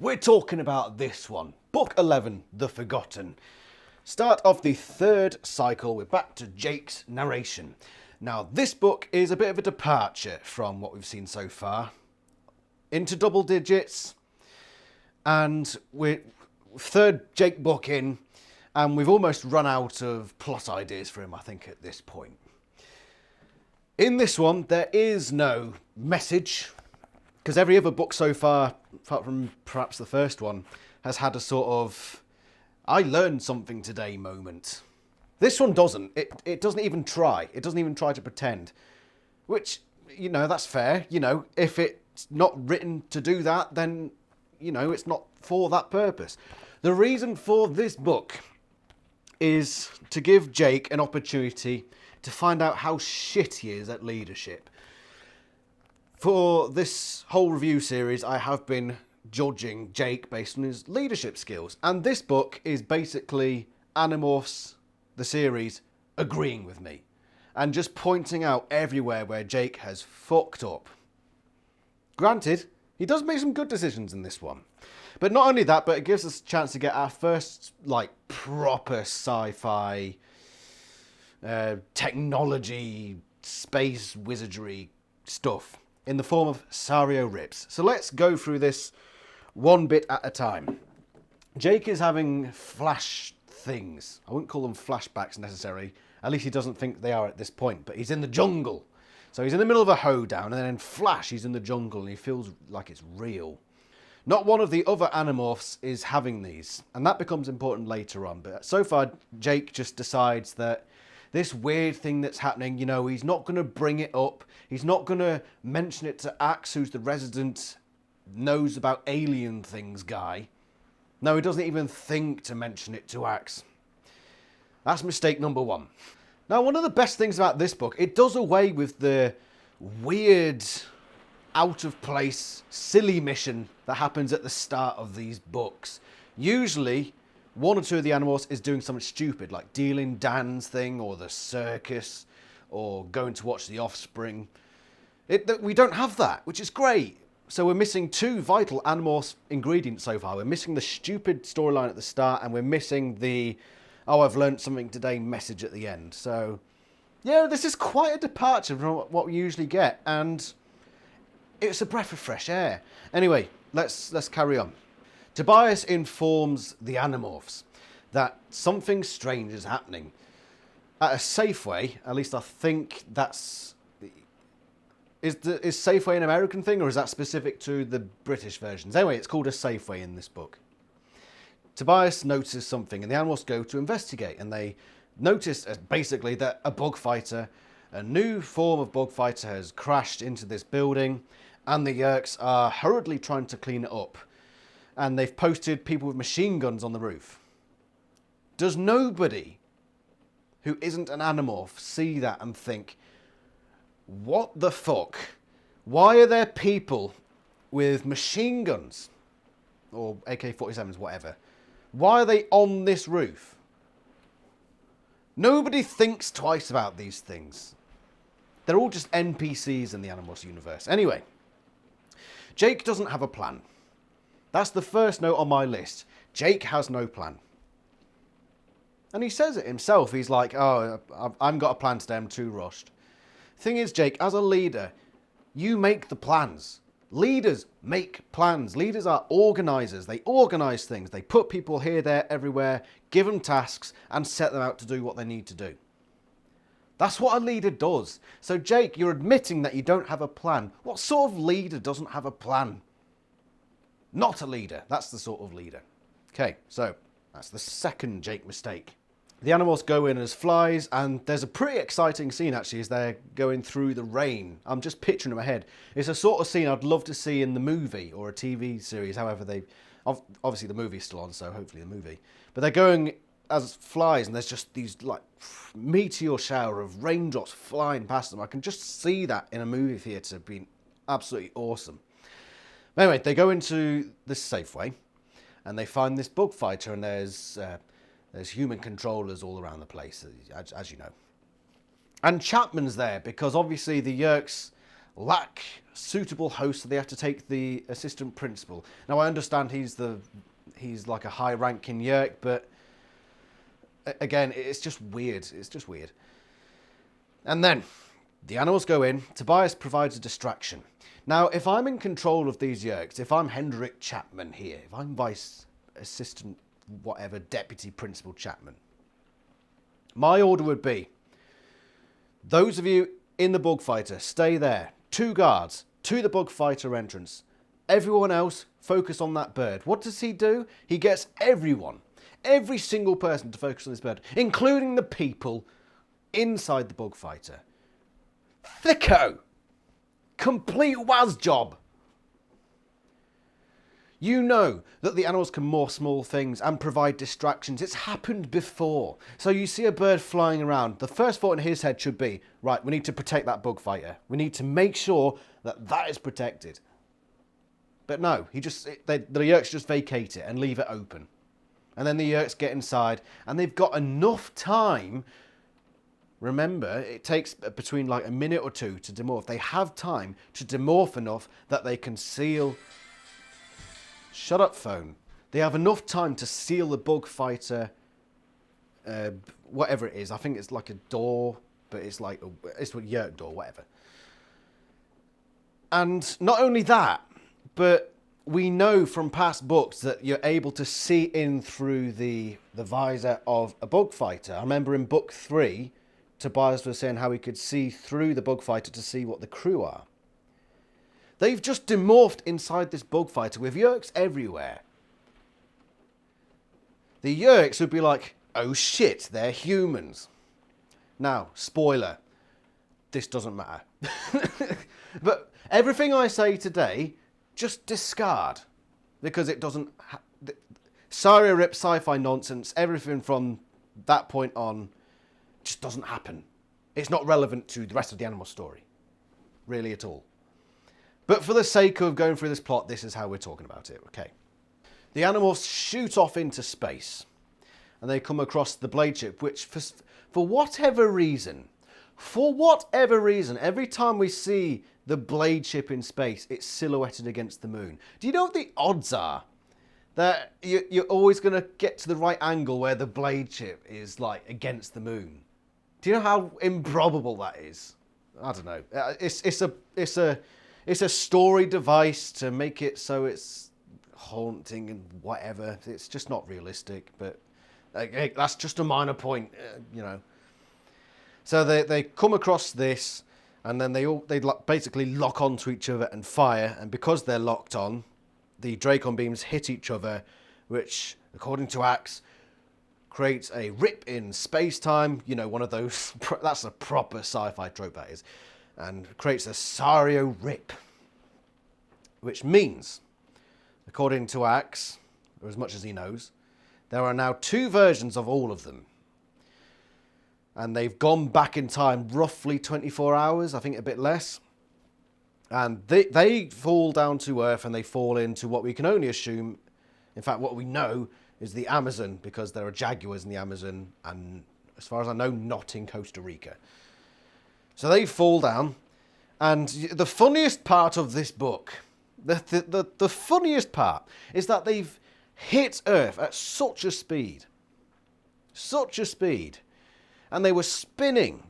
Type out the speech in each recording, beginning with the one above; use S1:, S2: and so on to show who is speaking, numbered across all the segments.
S1: We're talking about this one, Book 11, The Forgotten. Start of the third cycle, we're back to Jake's narration. Now, this book is a bit of a departure from what we've seen so far. Into double digits, and we're third Jake book in, and we've almost run out of plot ideas for him, I think, at this point. In this one, there is no message, because every other book so far, apart from perhaps the first one, has had a sort of, I learned something today moment. This one doesn't. It doesn't even try. It doesn't even try to pretend. Which, you know, that's fair. You know, if it's not written to do that, then, you know, it's not for that purpose. The reason for this book is to give Jake an opportunity to find out how shit he is at leadership. For this whole review series, I have been judging Jake based on his leadership skills. And this book is basically Animorphs, the series, agreeing with me. And just pointing out everywhere where Jake has fucked up. Granted, he does make some good decisions in this one. But not only that, but it gives us a chance to get our first, like, proper sci-fi, technology, space wizardry stuff in the form of Sario Rips. So let's go through this one bit at a time. Jake is having flash things. I wouldn't call them flashbacks necessarily. At least he doesn't think they are at this point. But he's in the jungle. So he's in the middle of a hoedown, and then in flash he's in the jungle and he feels like it's real. Not one of the other Animorphs is having these, and that becomes important later on. But so far, Jake just decides that this weird thing that's happening, you know, he's not going to bring it up. He's not going to mention it to Axe, who's the resident knows about alien things guy. No, he doesn't even think to mention it to Axe. That's mistake number one. Now, one of the best things about this book, it does away with the weird, out of place, silly mission that happens at the start of these books. Usually, one or two of the Animorphs is doing something stupid, like dealing Dan's thing, or the circus, or going to watch The Offspring. We don't have that, which is great. So we're missing two vital Animorphs ingredients so far. We're missing the stupid storyline at the start, and we're missing the, oh, I've learned something today message at the end. So, yeah, this is quite a departure from what we usually get, and it's a breath of fresh air. Anyway, let's carry on. Tobias informs the Animorphs that something strange is happening. At a Safeway, at least I think that's... Is Safeway an American thing, or is that specific to the British versions? Anyway, it's called a Safeway in this book. Tobias notices something, and the Animorphs go to investigate, and they notice basically that a bug fighter, a new form of bug fighter, has crashed into this building, and the Yeerks are hurriedly trying to clean it up. And they've posted people with machine guns on the roof. Does nobody who isn't an Animorph see that and think, what the fuck? Why are there people with machine guns? Or AK-47s, whatever. Why are they on this roof? Nobody thinks twice about these things. They're all just NPCs in the Animorphs universe. Anyway, Jake doesn't have a plan. That's the first note on my list. Jake has no plan. And he says it himself. He's like, oh, I haven't got a plan today. I'm too rushed. Thing is, Jake, as a leader, you make the plans. Leaders make plans. Leaders are organisers. They organise things. They put people here, there, everywhere, give them tasks, and set them out to do what they need to do. That's what a leader does. So, Jake, you're admitting that you don't have a plan. What sort of leader doesn't have a plan? Not a leader. That's the sort of leader. Okay, so that's the second Jake mistake. The Animorphs go in as flies, and there's a pretty exciting scene, actually, as they're going through the rain. I'm just picturing in my head. It's a sort of scene I'd love to see in the movie or a TV series, however they... Obviously, the movie's still on, so hopefully the movie. But they're going as flies, and there's just these, like, meteor shower of raindrops flying past them. I can just see that in a movie theatre being absolutely awesome. Anyway, they go into this Safeway, and they find this bug fighter, and there's human controllers all around the place, as you know. And Chapman's there, because obviously the Yeerks lack suitable hosts, so they have to take the assistant principal. Now I understand he's like a high-ranking Yeerk, but again, it's just weird. It's just weird. And then the animals go in. Tobias provides a distraction. Now, if I'm in control of these Yeerks, if I'm Hendrik Chapman here, if I'm vice assistant, whatever, deputy principal Chapman, my order would be, those of you in the bug fighter, stay there. 2 guards to the bug fighter entrance. Everyone else, focus on that bird. What does he do? He gets everyone, every single person to focus on this bird, including the people inside the bug fighter. Thicko! Complete Waz job! You know that the animals can morph small things and provide distractions. It's happened before. So you see a bird flying around. The first thought in his head should be, right, we need to protect that bug fighter. We need to make sure that that is protected. But no, the Yeerks just vacate it and leave it open. And then the Yeerks get inside and they've got enough time. Remember, it takes between like a minute or 2 to demorph. They have time to demorph enough that they can seal... Shut up, phone. They have enough time to seal the bug fighter, whatever it is. I think it's like a door, but it's like it's a Yeerk door, whatever. And not only that, but we know from past books that you're able to see in through the visor of a bug fighter. I remember in book 3, Tobias was saying how he could see through the bug fighter to see what the crew are. They've just demorphed inside this bug fighter with Yeerks everywhere. The Yeerks would be like, oh shit, they're humans. Now, spoiler, this doesn't matter. But everything I say today, just discard. Because it doesn't... Saria Rip sci-fi nonsense, everything from that point on just doesn't happen. It's not relevant to the rest of the animal story. Really at all. But for the sake of going through this plot, this is how we're talking about it, okay? The Animorphs shoot off into space, and they come across the Blade Ship, which for whatever reason, every time we see the Blade Ship in space, it's silhouetted against the moon. Do you know what the odds are that you're always going to get to the right angle where the Blade Ship is, like, against the moon? Do you know how improbable that is? I don't know. It's a story device to make it so it's haunting and whatever. It's just not realistic, but that's just a minor point, you know. So they come across this, and then they basically lock onto each other and fire. And because they're locked on, the Dracon beams hit each other, which, according to Axe, creates a rip in space-time. You know, one of those. That's a proper sci-fi trope, that is. And creates a Sario rip, which means, according to Axe, or as much as he knows, there are now 2 versions of all of them. And they've gone back in time roughly 24 hours, I think a bit less. And they fall down to Earth and they fall into what we can only assume, in fact what we know, is the Amazon, because there are jaguars in the Amazon, and as far as I know, not in Costa Rica. So they fall down, and the funniest part of this book, the funniest part, is that they've hit Earth at such a speed, and they were spinning,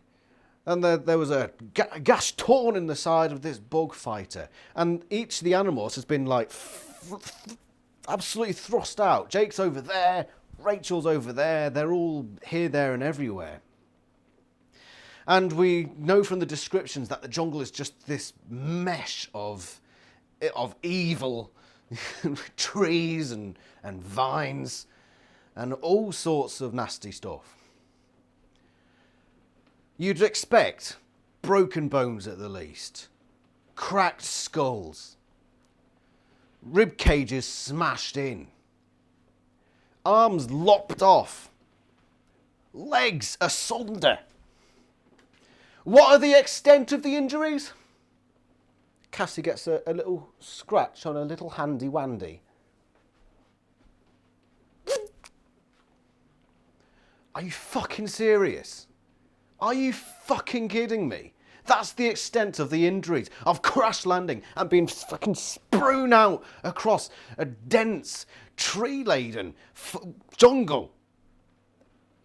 S1: and there was a gash torn in the side of this bug fighter, and each of the Animorphs has been like absolutely thrust out. Jake's over there, Rachel's over there, they're all here, there, and everywhere. And we know from the descriptions that the jungle is just this mesh of evil trees and vines and all sorts of nasty stuff. You'd expect broken bones at the least, cracked skulls, rib cages smashed in, arms lopped off, legs asunder. What are the extent of the injuries? Cassie gets a little scratch on a little handy wandy. Are you fucking serious? Are you fucking kidding me? That's the extent of the injuries of crash landing and being fucking strewn out across a dense, tree-laden jungle.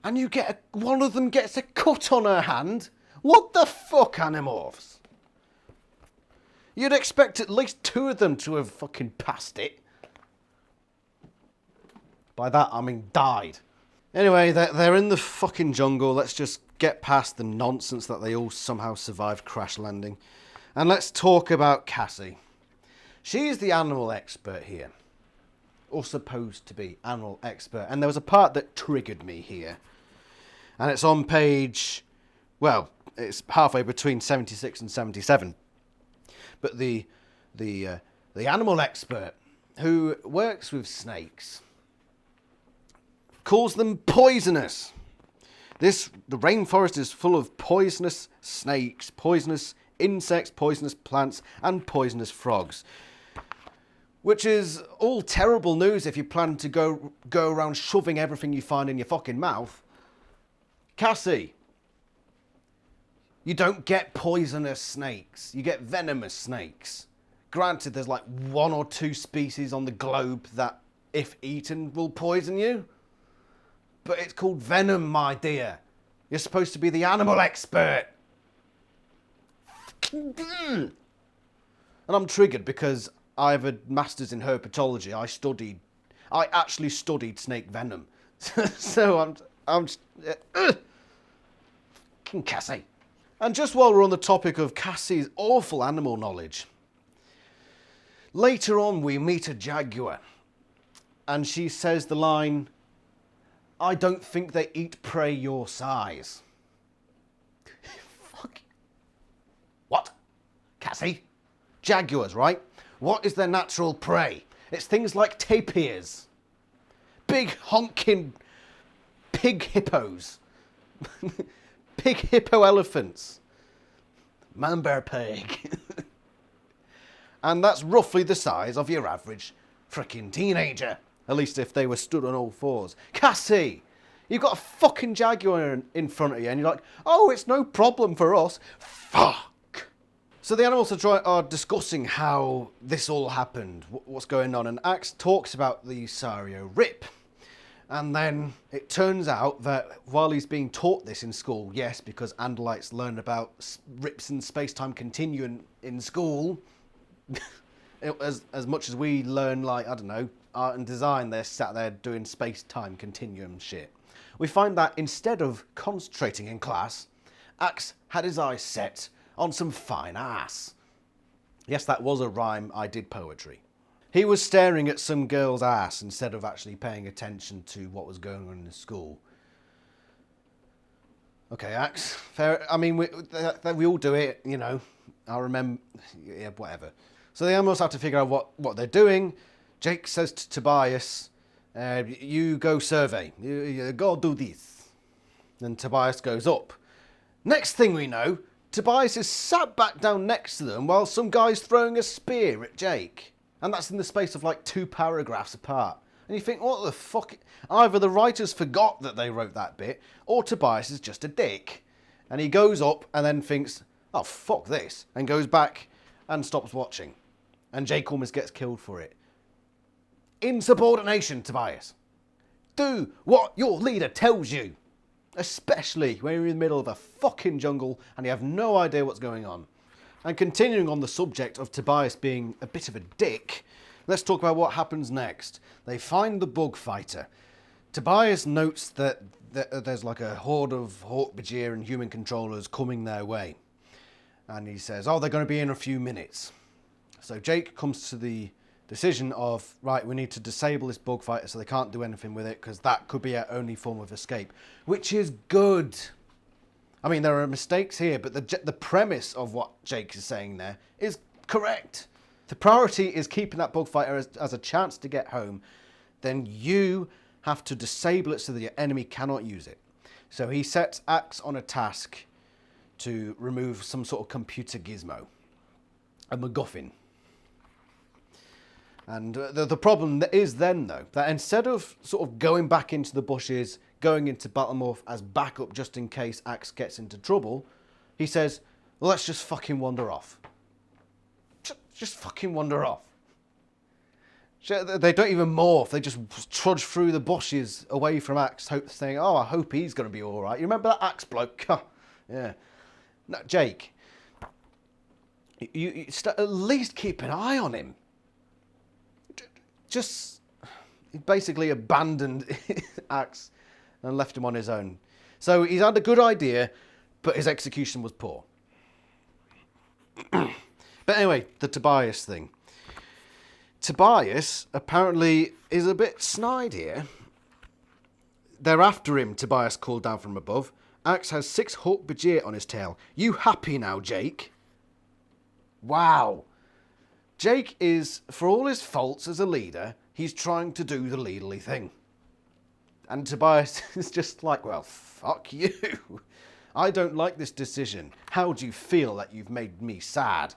S1: And you get one of them gets a cut on her hand. What the fuck, Animorphs? You'd expect at least 2 of them to have fucking passed it. By that, I mean died. Anyway, they're in the fucking jungle. Let's just get past the nonsense that they all somehow survived crash landing. And let's talk about Cassie. She's the animal expert here. Or supposed to be animal expert. And there was a part that triggered me here. And it's on page... Well, it's halfway between 76 and 77. But the animal expert who works with snakes calls them poisonous. The rainforest is full of poisonous snakes, poisonous insects, poisonous plants, and poisonous frogs. Which is all terrible news if you plan to go around shoving everything you find in your fucking mouth. Cassie, you don't get poisonous snakes. You get venomous snakes. Granted, there's like 1 or 2 species on the globe that, if eaten, will poison you. But it's called venom, my dear. You're supposed to be the animal expert. And I'm triggered because I have a master's in herpetology. I actually studied snake venom. So I'm Cassie. And just while we're on the topic of Cassie's awful animal knowledge, later on we meet a jaguar. And she says the line, "I don't think they eat prey your size." Fuck. What? Cassie? Jaguars, right? What is their natural prey? It's things like tapirs. Big honking pig hippos. Pig hippo elephants. Man-bear pig. And that's roughly the size of your average frickin' teenager. At least if they were stood on all 4s. Cassie! You've got a fucking jaguar in front of you and you're like, oh, it's no problem for us. Fuck! So the animals are discussing how this all happened, what's going on, and Axe talks about the Sario Rip. And then it turns out that while he's being taught this in school, yes, because Andalites learn about rips and space-time continuum in school, as much as we learn, like, I don't know, art and design, they're sat there doing space-time continuum shit. We find that instead of concentrating in class, Axe had his eyes set on some fine ass. Yes, that was a rhyme. I did poetry. He was staring at some girl's ass instead of actually paying attention to what was going on in the school. Okay, Axe. Fair. I mean, we all do it, you know. I remember. Yeah, whatever. So they almost have to figure out what they're doing. Jake says to Tobias, you go survey. You go do this. Then Tobias goes up. Next thing we know, Tobias is sat back down next to them while some guy's throwing a spear at Jake. And that's in the space of like 2 paragraphs apart. And you think, what the fuck? Either the writers forgot that they wrote that bit, or Tobias is just a dick. And he goes up and then thinks, oh, fuck this. And goes back and stops watching. And Jake almost gets killed for it. Insubordination, Tobias. Do what your leader tells you. Especially when you're in the middle of a fucking jungle and you have no idea what's going on. And continuing on the subject of Tobias being a bit of a dick, let's talk about what happens next. They find the bug fighter. Tobias notes that there's like a horde of Hawkbajir and human controllers coming their way. And he says, oh, they're going to be in a few minutes. So Jake comes to the decision of, right, we need to disable this bug fighter so they can't do anything with it because that could be our only form of escape, which is good. I mean, there are mistakes here, but the premise of what Jake is saying there is correct. The priority is keeping that bug fighter as a chance to get home. Then you have to disable it so that your enemy cannot use it. So he sets Axe on a task to remove some sort of computer gizmo, a MacGuffin. And the problem is then, though, that instead of sort of going back into the bushes, going into Battlemorph as backup just in case Axe gets into trouble, he says, Let's just fucking wander off. Just fucking wander off. They don't even morph. They just trudge through the bushes away from Axe, saying, oh, I hope he's going to be all right. You remember that Axe bloke? Yeah. No, Jake, you at least keep an eye on him. Just basically abandoned Axe and left him on his own. So he's had a good idea, but his execution was poor. But anyway, the Tobias thing. Tobias apparently is a bit snide here. They're after him, Tobias called down from above. Axe has 6 Hawk Bajir on his tail. You happy now, Jake? Wow. Jake is, for all his faults as a leader, he's trying to do the leaderly thing. And Tobias is just like, well, fuck you. I don't like this decision. How do you feel that you've made me sad?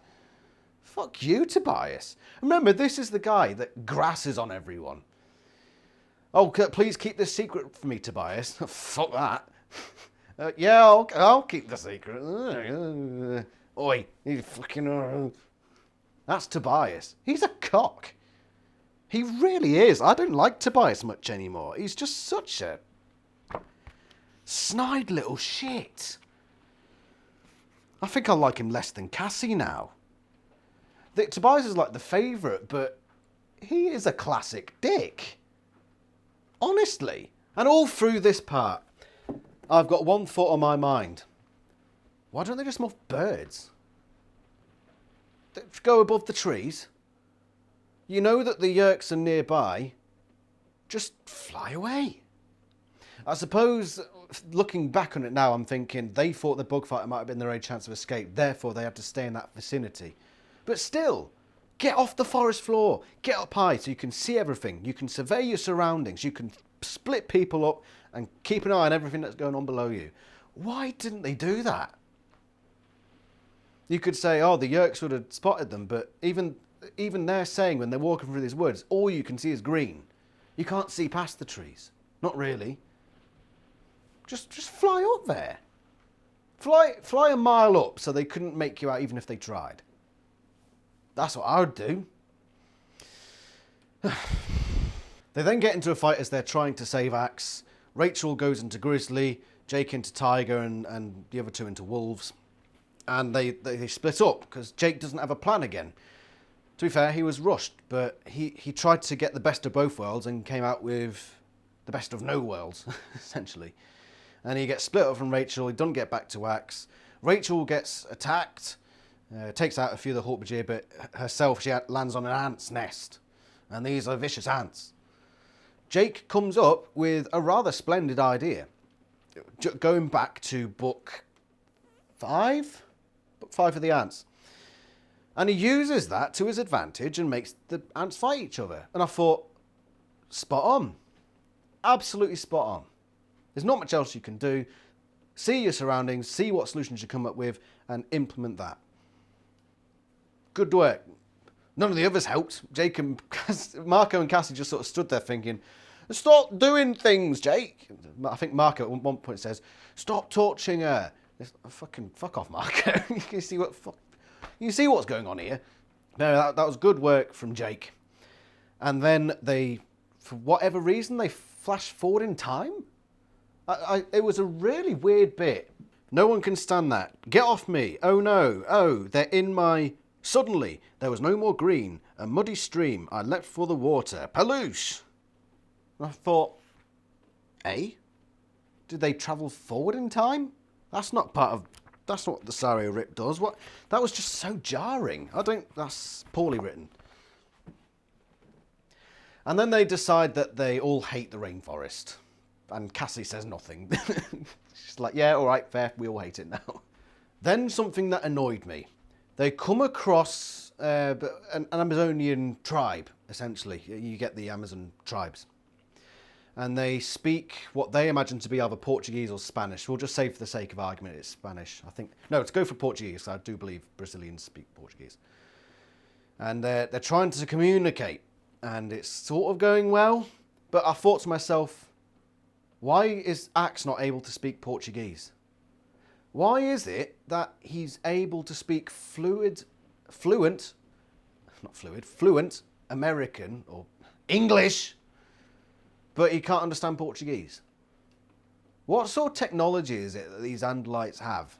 S1: Fuck you, Tobias. Remember, this is the guy that grasses on everyone. Oh, please keep this secret from me, Tobias. Fuck that. Yeah, I'll keep the secret. Oi, you fucking... That's Tobias. He's a cock. He really is. I don't like Tobias much anymore. He's just such a snide little shit. I think I like him less than Cassie now. Tobias is like the favourite, but he is a classic dick. Honestly. And all through this part, I've got one thought on my mind. Why don't they just morph birds? Go above the trees. You know that the Yerks are nearby. Just fly away. I suppose, looking back on it now, I'm thinking they thought the bugfighter might have been their only chance of escape. Therefore, they had to stay in that vicinity. But still, get off the forest floor. Get up high so you can see everything. You can survey your surroundings. You can split people up and keep an eye on everything that's going on below you. Why didn't they do that? You could say, oh, the Yerks would have spotted them, but even they're saying when they're walking through these woods, all you can see is green. You can't see past the trees. Not really. Just fly up there. Fly a mile up so they couldn't make you out even if they tried. That's what I would do. They then get into a fight as they're trying to save Axe. Rachel goes into Grizzly, Jake into Tiger, and the other two into Wolves. And they split up because Jake doesn't have a plan again. To be fair, he was rushed, but he tried to get the best of both worlds and came out with the best of no worlds, essentially. And he gets split up from Rachel. He doesn't get back to Axe. Rachel gets attacked, takes out a few of the Hawk Bajir, but herself, she lands on an ant's nest. And these are vicious ants. Jake comes up with a rather splendid idea. Going back to book 5? Book 5 of the ants. And he uses that to his advantage and makes the ants fight each other. And I thought, spot on. Absolutely spot on. There's not much else you can do. See your surroundings, see what solutions you come up with, and implement that. Good work. None of the others helped. Jake and Marco and Cassie just sort of stood there thinking, stop doing things, Jake. I think Marco at one point says, stop torching her. Fucking fuck off, Marco. You see what's going on here. No, that was good work from Jake. And then they, for whatever reason, they flash forward in time. It was a really weird bit. No one can stand that. Get off me. Oh no. Oh, they're in my... Suddenly, there was no more green. A muddy stream. I leapt for the water. Paloosh! And I thought, eh? Did they travel forward in time? That's not what the Sario Rip does. What? That was just so jarring. That's poorly written. And then they decide that they all hate the rainforest. And Cassie says nothing. She's like, yeah, all right, fair. We all hate it now. Then something that annoyed me. They come across an Amazonian tribe, essentially. You get the Amazon tribes. And they speak what they imagine to be either Portuguese or Spanish. We'll just say for the sake of argument it's Spanish. I think, no, let's go for Portuguese. I do believe Brazilians speak Portuguese. And they're trying to communicate. And it's sort of going well. But I thought to myself, why is Axe not able to speak Portuguese? Why is it that he's able to speak fluent American or English, but he can't understand Portuguese? What sort of technology is it that these Andalites have?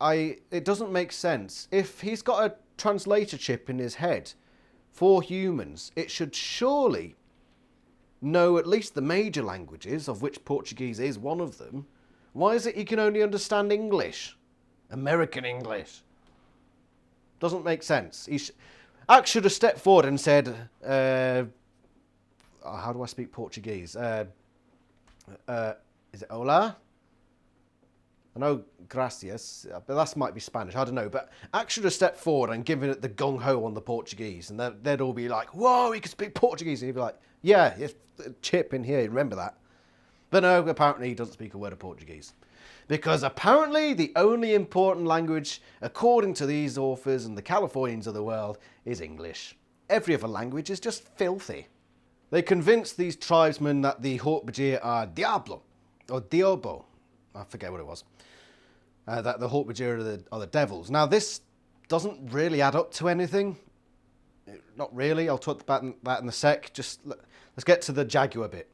S1: It doesn't make sense. If he's got a translator chip in his head for humans, it should surely know at least the major languages, of which Portuguese is one of them. Why is it he can only understand English? American English. Doesn't make sense. Axe should have stepped forward and said, how do I speak Portuguese? Is it hola? I know gracias, but that might be Spanish. I don't know. But Axe should have stepped forward and given it the gung-ho on the Portuguese. And they'd all be like, whoa, he can speak Portuguese. And he'd be like, yeah, it's a chip in here, remember that. But no, apparently he doesn't speak a word of Portuguese. Because apparently the only important language, according to these authors and the Californians of the world, is English. Every other language is just filthy. They convinced these tribesmen that the Hork-Bajir are Diablo, or Diobo. I forget what it was. That the Hork-Bajir are the devils. Now this doesn't really add up to anything. Not really. I'll talk about that in a sec. Let's get to the Jaguar bit.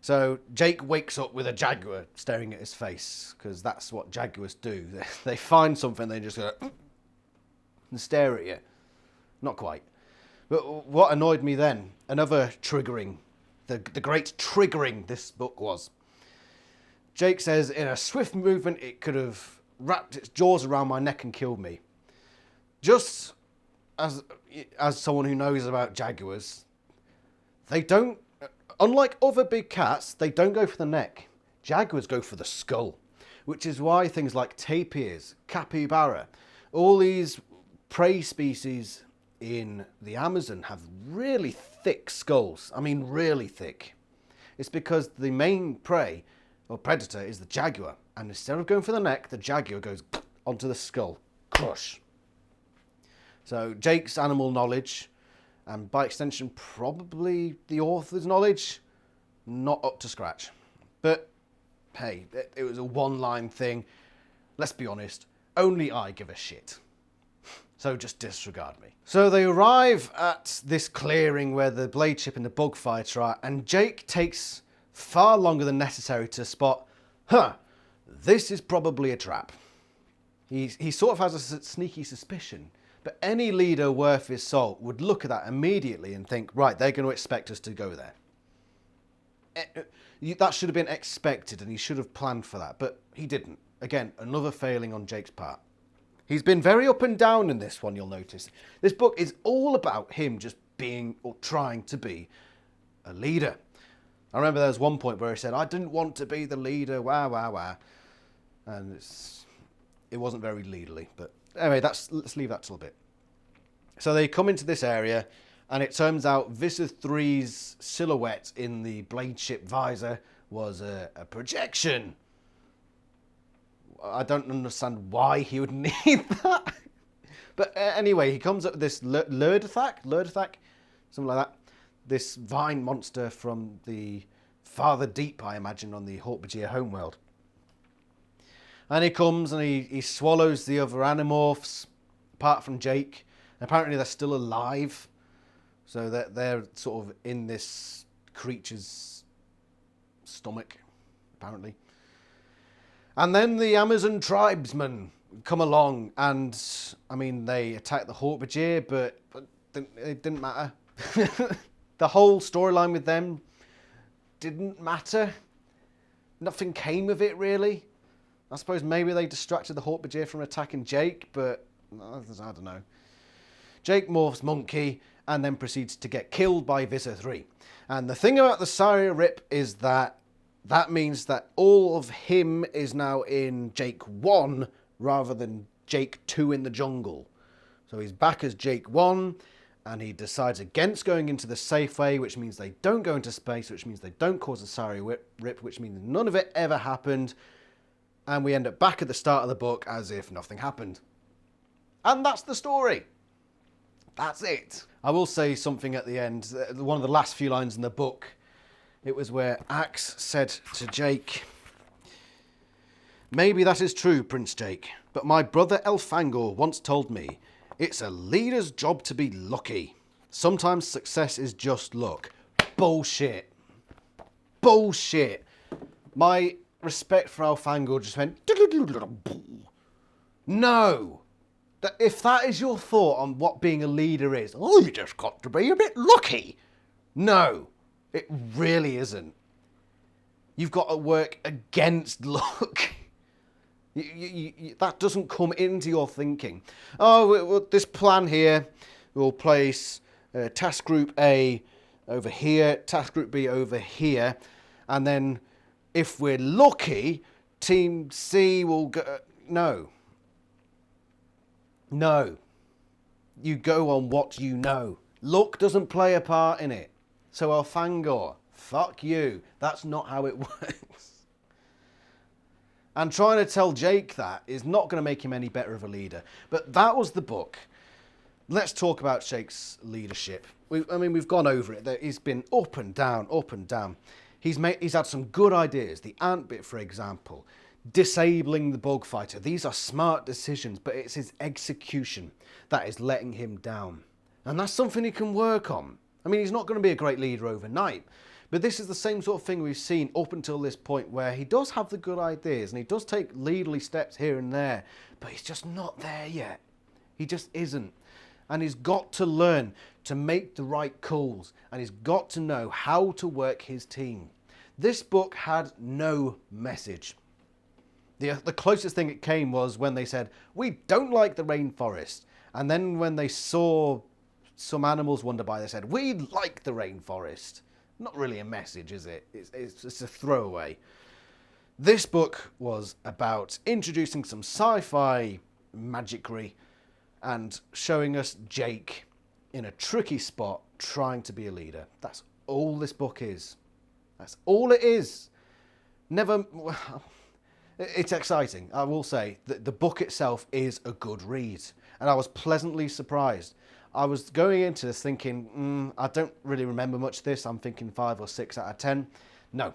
S1: So Jake wakes up with a jaguar staring at his face, because that's what jaguars do. They find something, they just go and stare at you. Not quite. But what annoyed me then, another triggering, the great triggering this book was. Jake says, in a swift movement, it could have wrapped its jaws around my neck and killed me. Just as someone who knows about jaguars, they don't, unlike other big cats, they don't go for the neck. Jaguars go for the skull, which is why things like tapirs, capybara, all these prey species in the Amazon have really thick skulls. I mean, really thick. It's because the main prey or predator is the jaguar, and instead of going for the neck, the jaguar goes onto the skull. Crush. So Jake's animal knowledge, and by extension probably the author's knowledge, not up to scratch. But hey, it was a one-line thing. Let's be honest, only I give a shit. So just disregard me. So they arrive at this clearing where the blade chip and the bug fighter are, and Jake takes far longer than necessary to spot, this is probably a trap. He sort of has a sneaky suspicion, but any leader worth his salt would look at that immediately and think, right, they're going to expect us to go there. That should have been expected, and he should have planned for that, but he didn't. Again, another failing on Jake's part. He's been very up and down in this one, you'll notice. This book is all about him just being, or trying to be, a leader. I remember there was one point where he said, I didn't want to be the leader, wah, wah, wah. And it wasn't very leaderly. But anyway, let's leave that till a bit. So they come into this area, and it turns out Visser 3's silhouette in the blade ship visor was a projection. I don't understand why he would need that. But anyway, he comes up with this Lurdathak, something like that. This vine monster from the farther deep, I imagine, on the Hork-Bajir homeworld. And he comes and he swallows the other Animorphs, apart from Jake. And apparently they're still alive. So they're sort of in this creature's stomach, apparently. And then the Amazon tribesmen come along and, I mean, they attack the Hork-Bajir, but it didn't matter. The whole storyline with them didn't matter. Nothing came of it, really. I suppose maybe they distracted the Hork-Bajir from attacking Jake, but I don't know. Jake morphs monkey and then proceeds to get killed by Visser 3. And the thing about the Saria Rip is that means that all of him is now in Jake 1 rather than Jake 2 in the jungle. So he's back as Jake 1, and he decides against going into the safe way, which means they don't go into space, which means they don't cause a Saria Rip, which means none of it ever happened. And we end up back at the start of the book as if nothing happened. And that's the story. That's it. I will say something at the end. One of the last few lines in the book, it was where Axe said to Jake, Maybe that is true, Prince Jake, but my brother Elfangor once told me, it's a leader's job to be lucky. Sometimes success is just luck. Bullshit. Bullshit. My respect for Elfangor just went... No. If that is your thought on what being a leader is, oh, you just got to be a bit lucky. No, it really isn't. You've got to work against luck. That doesn't come into your thinking. Oh, this plan here, we'll place task group A over here, task group B over here, and then if we're lucky, team C will go... No. No. You go on what you know. Luck doesn't play a part in it. So Elfangor, fuck you. That's not how it works. And trying to tell Jake that is not going to make him any better of a leader. But that was the book. Let's talk about Jake's leadership. We've gone over it. He's been up and down, up and down. He's had some good ideas. The ant bit, for example. Disabling the bug fighter. These are smart decisions, but it's his execution that is letting him down. And that's something he can work on. I mean, he's not going to be a great leader overnight, but this is the same sort of thing we've seen up until this point where he does have the good ideas and he does take leaderly steps here and there, but he's just not there yet. He just isn't. And he's got to learn to make the right calls, and he's got to know how to work his team. This book had no message. The closest thing it came was when they said, we don't like the rainforest. And then when they saw some animals wander by, they said, we like the rainforest. Not really a message, is it? It's just a throwaway. This book was about introducing some sci-fi magicry and showing us Jake in a tricky spot trying to be a leader. That's all this book is. That's all it is. Never... It's exciting, I will say. The book itself is a good read. And I was pleasantly surprised. I was going into this thinking, I don't really remember much of this. I'm thinking 5 or 6 out of 10. No,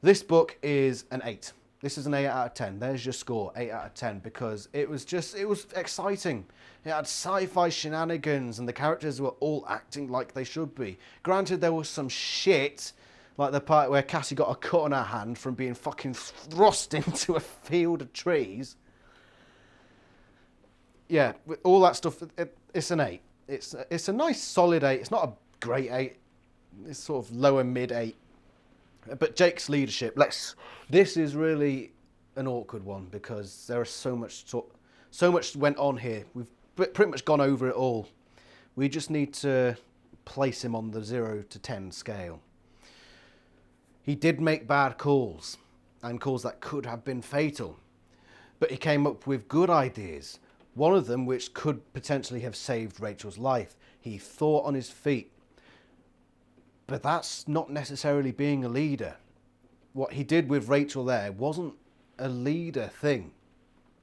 S1: this book is an 8. This is an 8 out of 10. There's your score, 8 out of 10, because it was exciting. It had sci-fi shenanigans and the characters were all acting like they should be. Granted, there was some shit, like the part where Cassie got a cut on her hand from being fucking thrust into a field of trees. Yeah, with all that stuff, it's an 8. It's a nice solid 8. It's not a great 8. It's sort of lower mid 8. But Jake's leadership, this is really an awkward one because there is so much went on here. We've pretty much gone over it all. We just need to place him on the 0 to 10 scale. He did make bad calls, and calls that could have been fatal. But he came up with good ideas. One of them which could potentially have saved Rachel's life. He thought on his feet. But that's not necessarily being a leader. What he did with Rachel there wasn't a leader thing.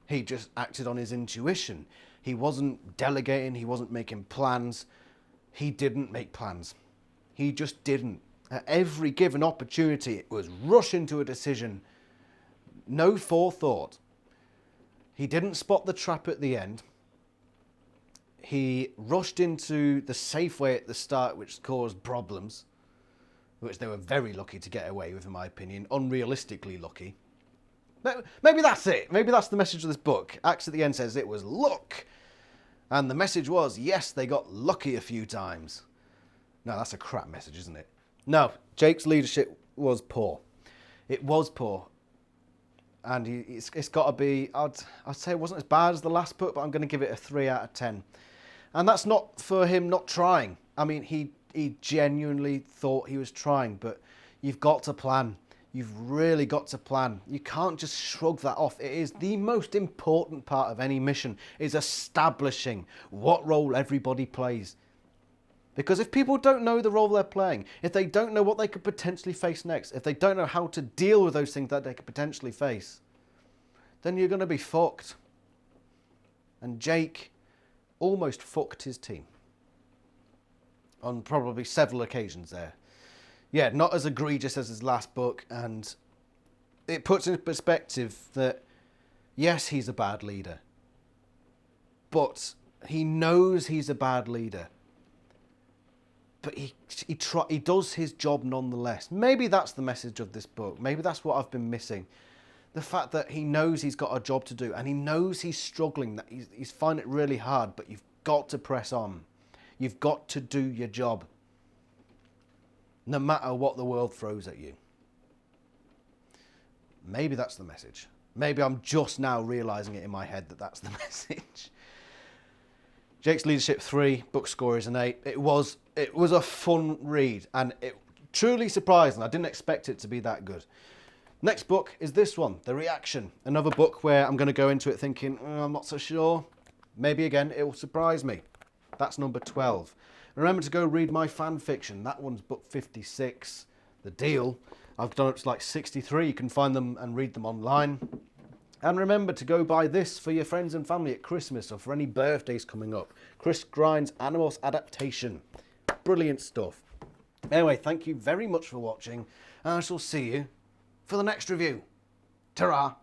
S1: He just acted on his intuition. He wasn't delegating, he wasn't making plans. He didn't make plans. He just didn't. At every given opportunity, it was rush into a decision. No forethought. He didn't spot the trap at the end. He rushed into the safe way at the start, which caused problems, which they were very lucky to get away with, in my opinion. Unrealistically lucky. Maybe that's it. Maybe that's the message of this book. Axe at the end says it was luck. And the message was, yes, they got lucky a few times. No, that's a crap message, isn't it? No, Jake's leadership was poor. It was poor. And it's got to be, I'd say it wasn't as bad as the last book, but I'm going to give it a 3 out of 10. And that's not for him not trying. I mean, he genuinely thought he was trying, but you've got to plan. You've really got to plan. You can't just shrug that off. It is the most important part of any mission, is establishing what role everybody plays. Because if people don't know the role they're playing, if they don't know what they could potentially face next, if they don't know how to deal with those things that they could potentially face, then you're going to be fucked. And Jake almost fucked his team. On probably several occasions there. Yeah, not as egregious as his last book, and it puts in perspective that Yes, he's a bad leader. But he knows he's a bad leader. But he does his job nonetheless. Maybe that's the message of this book. Maybe that's what I've been missing. The fact that he knows he's got a job to do and he knows he's struggling, that he's finding it really hard, but you've got to press on. You've got to do your job, no matter what the world throws at you. Maybe that's the message. Maybe I'm just now realising it in my head that that's the message. Jake's Leadership 3, book score is an 8. It was a fun read and it truly surprising. I didn't expect it to be that good. Next book is this one, The Reaction. Another book where I'm going to go into it thinking, I'm not so sure. Maybe again, it will surprise me. That's number 12. Remember to go read my fan fiction. That one's book 56, The Deal. I've done up to like 63. You can find them and read them online. And remember to go buy this for your friends and family at Christmas or for any birthdays coming up. Chris Grind's Animorphs adaptation. Brilliant stuff. Anyway, thank you very much for watching. And I shall see you for the next review. Ta-ra!